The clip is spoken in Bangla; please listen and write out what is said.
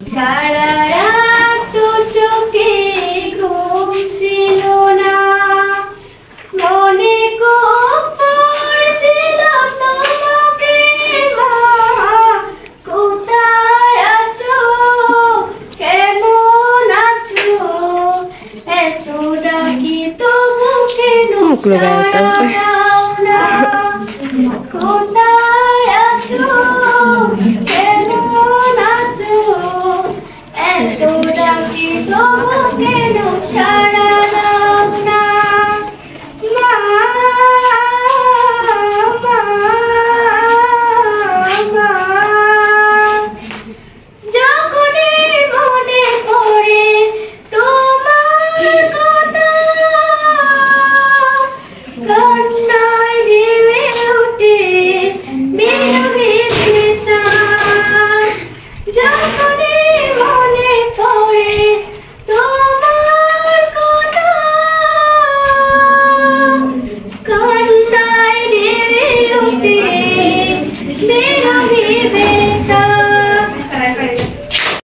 সারা রাত চোখে ঘুম ছিল না, মনে খুব পড়ছিল তোমাকে মা, কোথায় আছো, কেমন আছো, এত ডাকি তবু কেন সাড়া দাও না, কোথায় আছো, কেমন আছো, এত ডাকি তবু কেন সাড়া দাও না, মা, মা, মা। যখনই মনে পড়ে তোমার কথা, কান্নায় নেমে ওঠে বিরহের নেশায়। যখনই মনে পড়ে তোমার কথা, কান্নায় নেমে ওঠে বিরহের